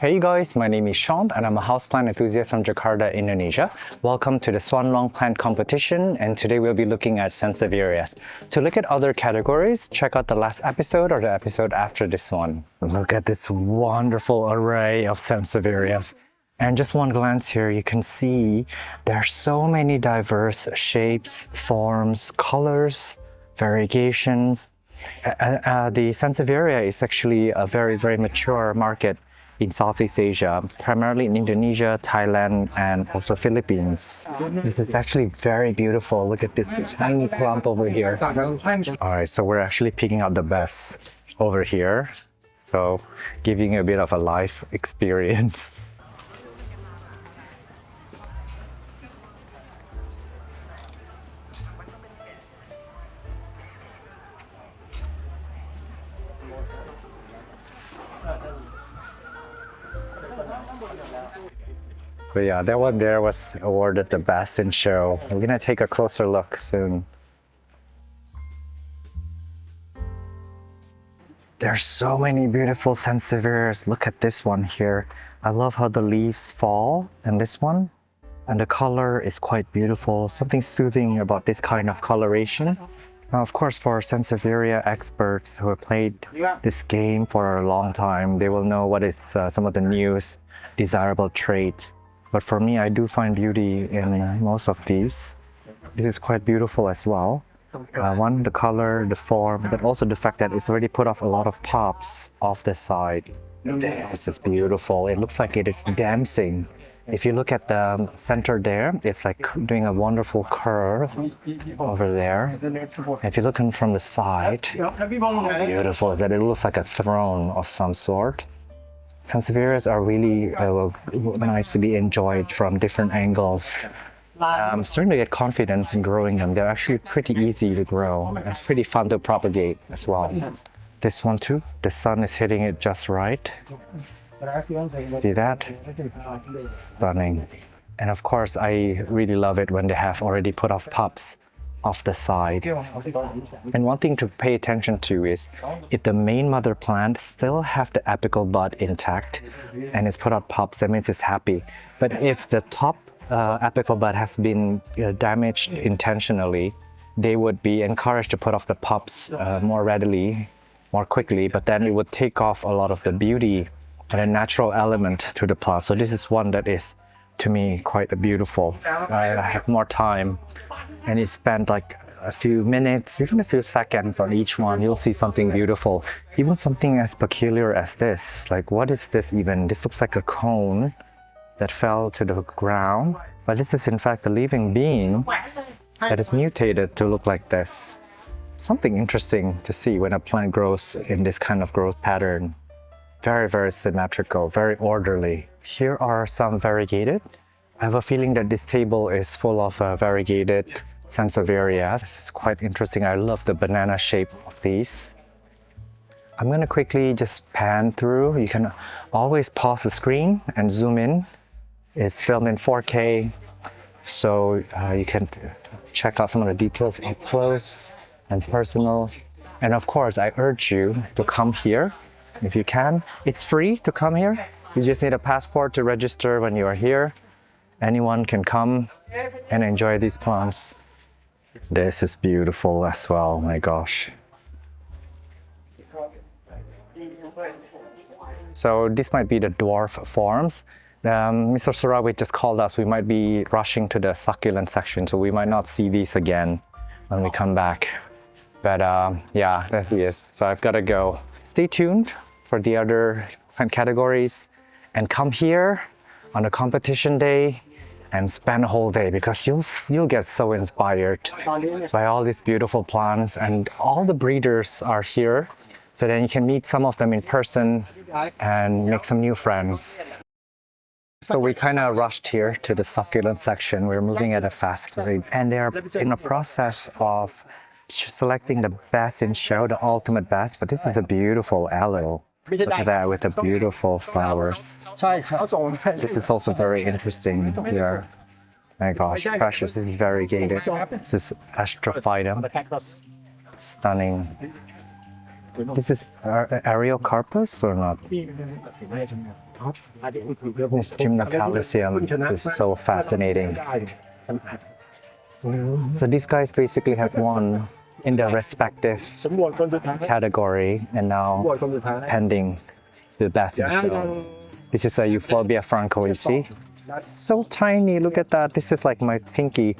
Hey guys, my name is Sean and I'm a houseplant enthusiast from Jakarta, Indonesia. Welcome to the Suan Luang Plant Competition, and today we'll be looking at Sansevierias. To look at other categories, check out the last episode or the episode after this one. Look at this wonderful array of Sansevierias. And just one glance here, you can see there are so many diverse shapes, forms, colors, variegations. The Sansevieria is actually a very mature market in Southeast Asia, primarily in Indonesia, Thailand, and also Philippines. This is actually very beautiful. Look at this tiny clump over here. All right, so we're actually picking out the best over here. So giving you a bit of a life experience. But yeah, that one there was awarded the best in show. We're gonna take a closer look soon. There's so many beautiful Sansevierias. Look at this one here. I love how the leaves fall in this one. And the color is quite beautiful. Something soothing about this kind of coloration. Now, of course, for Sansevieria experts who have played this game for a long time, they will know what is some of the newest desirable traits. But for me, I do find beauty in most of these. This is quite beautiful as well. One, the color, the form, but also the fact that it's already put off a lot of pops off the side. This is beautiful. It looks like it is dancing. If you look at the center there, it's like doing a wonderful curve over there. If you look from the side, how beautiful is that? It looks like a throne of some sort. Sansevierias are really nice to be enjoyed from different angles. Certainly get confidence in growing them. They're actually pretty easy to grow and pretty fun to propagate as well. This one too, the sun is hitting it just right. See that? Stunning. And of course, I really love it when they have already put off pups off the side. And one thing to pay attention to is if the main mother plant still have the apical bud intact and it's put out pups, that means it's happy. But if the top apical bud has been damaged intentionally, they would be encouraged to put off the pups more readily, more quickly, but then it would take off a lot of the beauty and a natural element to the plant. So this is one that is, to me, quite beautiful. I have more time and you spend like a few minutes, even a few seconds on each one, you'll see something beautiful. Even something as peculiar as this. Like, what is this even? This looks like a cone that fell to the ground, but this is in fact a living being that is mutated to look like this. Something interesting to see when a plant grows in this kind of growth pattern. Very symmetrical, very orderly. Here are some variegated. I have a feeling that this table is full of variegated Sansevierias. This is quite interesting. I love the banana shape of these. I'm going to quickly just pan through. You can always pause the screen and zoom in. It's filmed in 4K, so you can check out some of the details up close and personal. And of course, I urge you to come here if you can. It's free to come here. You just need a passport to register when you are here. Anyone can come and enjoy these plants. This is beautiful as well, my gosh. So this might be the dwarf forms. Mr. Surawi just called us. We might be rushing to the succulent section, so we might not see these again when we come back. But yeah, there he is. So I've got to go. Stay tuned for the other categories and come here on a competition day and spend a whole day, because you'll get so inspired by all these beautiful plants, and all the breeders are here, so then you can meet some of them in person and make some new friends. So we kind of rushed here to the succulent section. We're moving at a fast rate, and they're in a process of selecting the best in show, the ultimate best. But this is a beautiful aloe. Look at that with the beautiful flowers. This is also very interesting here. My gosh, precious. This is variegated. This is Astrophytum. Stunning. This is Ariocarpus or not? This Gymnocalycium is so fascinating. So these guys basically have won in their respective category and now pending the best in show. This is a Euphorbia francoisii. So tiny, look at that. This is like my pinky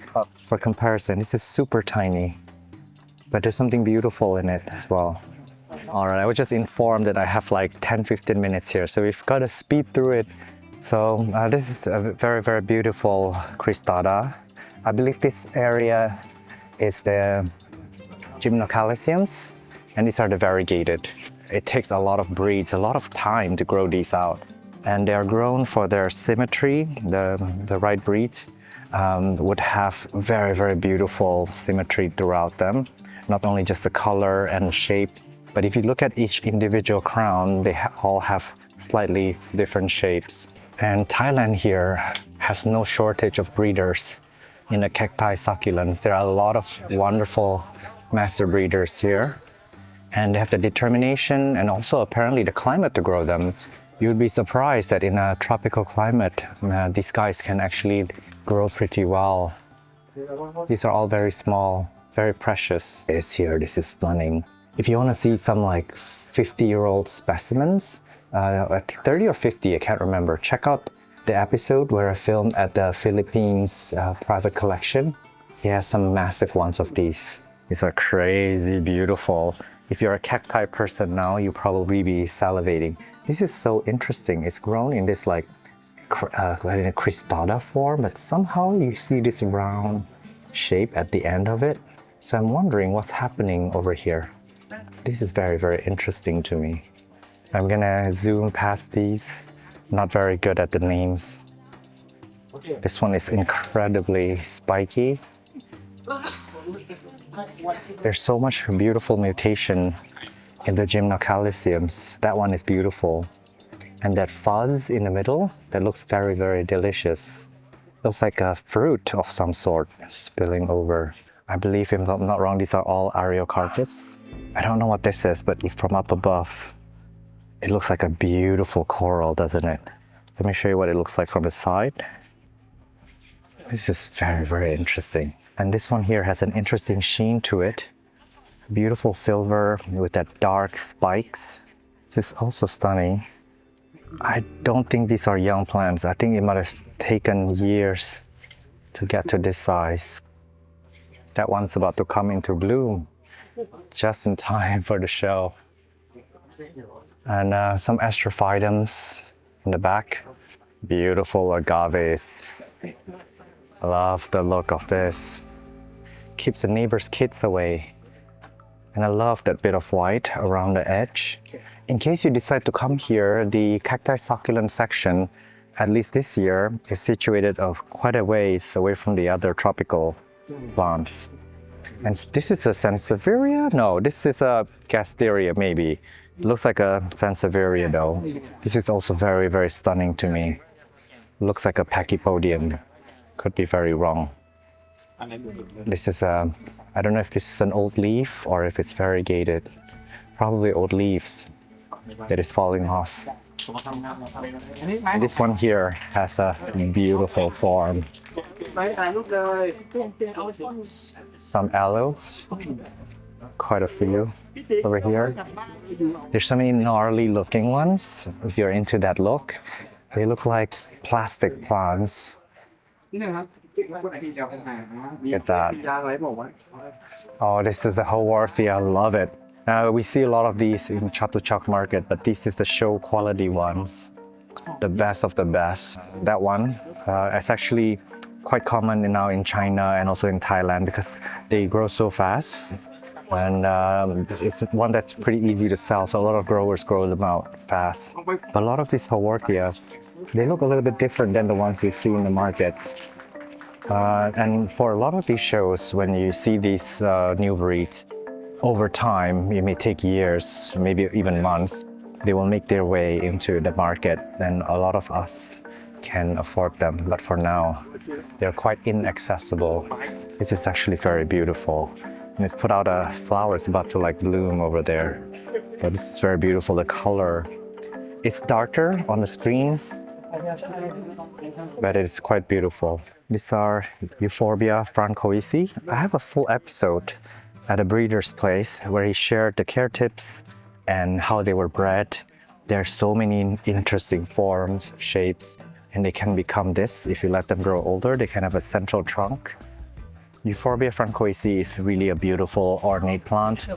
for comparison. This is super tiny, but there's something beautiful in it as well. All right, I was just informed that I have like 10-15 minutes here, so we've got to speed through it. So this is a very, very beautiful cristata. I believe this area is the Gymnocalyciums, and these are the variegated. It takes a lot of breeds, a lot of time to grow these out. And they are grown for their symmetry. The right breeds would have very, very beautiful symmetry throughout them. Not only just the color and shape, but if you look at each individual crown, they all have slightly different shapes. And Thailand here has no shortage of breeders in the cacti succulents. There are a lot of wonderful master breeders here. And they have the determination and also apparently the climate to grow them. You'd be surprised that in a tropical climate, these guys can actually grow pretty well. These are all very small, very precious. This is stunning. If you want to see some like 50-year-old specimens, 30 or 50, I can't remember, check out the episode where I filmed at the Philippines private collection. He has some massive ones of these. These are crazy beautiful. If you're a cacti person now, you'll probably be salivating. This is so interesting. It's grown in this like in a cristata form, but somehow you see this round shape at the end of it. So I'm wondering what's happening over here. This is very, very interesting to me. I'm gonna zoom past these. Not very good at the names. This one is incredibly spiky. There's so much beautiful mutation in the Gymnocalyciums. That one is beautiful. And that fuzz in the middle, that looks very, very delicious. Looks like a fruit of some sort spilling over. I believe, if I'm not wrong, these are all Ariocarpus. I don't know what this is, but from up above, it looks like a beautiful coral, doesn't it? Let me show you what it looks like from the side. This is very, very interesting. And this one here has an interesting sheen to it. Beautiful silver with that dark spikes. This is also stunning. I don't think these are young plants. I think it might have taken years to get to this size. That one's about to come into bloom just in time for the show. And some Astrophytums in the back. Beautiful agaves. I love the look of this. Keeps the neighbor's kids away. And I love that bit of white around the edge. In case you decide to come here, the cacti succulent section, at least this year, is situated quite a ways away from the other tropical plants. And this is a Sansevieria? No, this is a Gasteria maybe. It looks like a Sansevieria though. This is also very, very stunning to me. Looks like a Pachypodium. Could be very wrong. This is I don't know if this is an old leaf or if it's variegated. Probably old leaves that is falling off. This one here has a beautiful form. Some aloes, quite a few over here. There's so many gnarly looking ones. If you're into that look, they look like plastic plants. Look at that. Oh, this is the Haworthia. I love it. We see a lot of these in Chatuchak market, but this is the show quality ones. The best of the best. That one is actually quite common now in China and also in Thailand because they grow so fast. And it's one that's pretty easy to sell, so a lot of growers grow them out fast. But a lot of these Haworthias, they look a little bit different than the ones we see in the market. And for a lot of these shows, when you see these new breeds, over time, it may take years, maybe even months, they will make their way into the market, and a lot of us can afford them. But for now, they're quite inaccessible. This is actually very beautiful. And it's put out a flower. It's about to like bloom over there. But this is very beautiful. The color, it's darker on the screen, but it's quite beautiful. These are Euphorbia francoisii. I have a full episode at a breeder's place where he shared the care tips and how they were bred. There are so many interesting forms, shapes, and they can become this. If you let them grow older, they can have a central trunk. Euphorbia francoisii is really a beautiful ornate plant,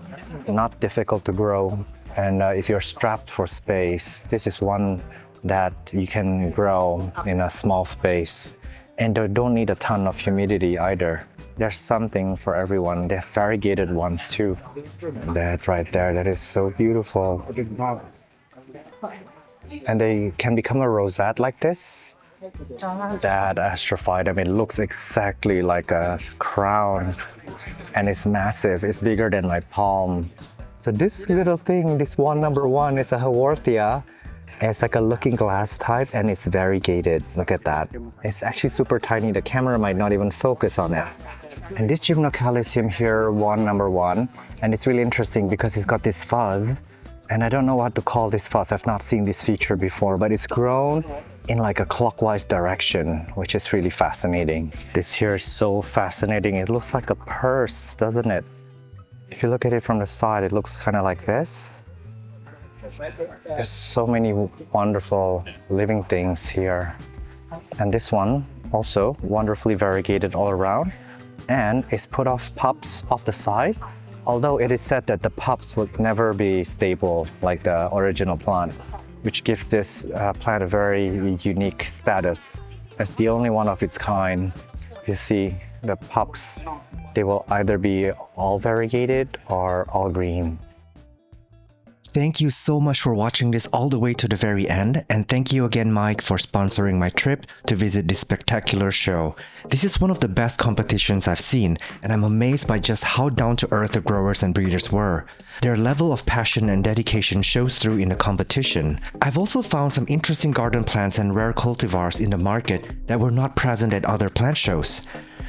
not difficult to grow. And if you're strapped for space, this is one that you can grow in a small space. And they don't need a ton of humidity either. There's something for everyone. They have variegated ones too. That right there, that is so beautiful. And they can become a rosette like this. That Astrophytum, it looks exactly like a crown. And it's massive, it's bigger than my palm. So this little thing, this one number one is a Haworthia. It's like a looking glass type and it's variegated. Look at that. It's actually super tiny. The camera might not even focus on it. And this Gymnocalycium here, number one, and it's really interesting because it's got this fuzz. And I don't know what to call this fuzz. I've not seen this feature before, but it's grown in like a clockwise direction, which is really fascinating. This here is so fascinating. It looks like a purse, doesn't it? If you look at it from the side, it looks kind of like this. There's so many wonderful living things here. And this one also wonderfully variegated all around, and it's put off pups off the side, although it is said that the pups would never be stable like the original plant, which gives this plant a very unique status. It's the only one of its kind. You see the pups, they will either be all variegated or all green. Thank you so much for watching this all the way to the very end, and thank you again, Mike, for sponsoring my trip to visit this spectacular show. This is one of the best competitions I've seen, and I'm amazed by just how down-to-earth the growers and breeders were. Their level of passion and dedication shows through in the competition. I've also found some interesting garden plants and rare cultivars in the market that were not present at other plant shows.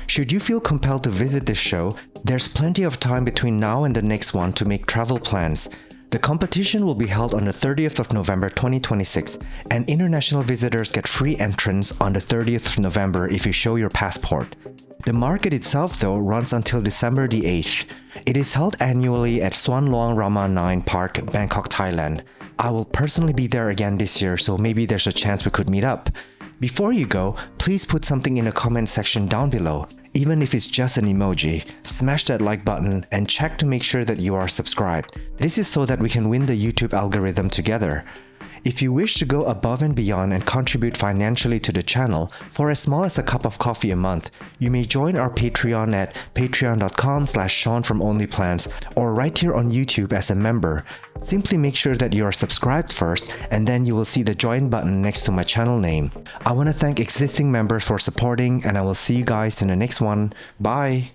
Should you feel compelled to visit this show, there's plenty of time between now and the next one to make travel plans. The competition will be held on the 30th of November 2026, and international visitors get free entrance on the 30th of November if you show your passport. The market itself, though, runs until December the 8th. It is held annually at Suan Luang Rama 9 Park, Bangkok, Thailand. I will personally be there again this year, so maybe there's a chance we could meet up. Before you go, please put something in the comment section down below. Even if it's just an emoji, smash that like button and check to make sure that you are subscribed. This is so that we can win the YouTube algorithm together. If you wish to go above and beyond and contribute financially to the channel, for as small as a cup of coffee a month, you may join our Patreon at patreon.com/Sean from Onlyplants or right here on YouTube as a member. Simply make sure that you are subscribed first, and then you will see the join button next to my channel name. I want to thank existing members for supporting, and I will see you guys in the next one. Bye!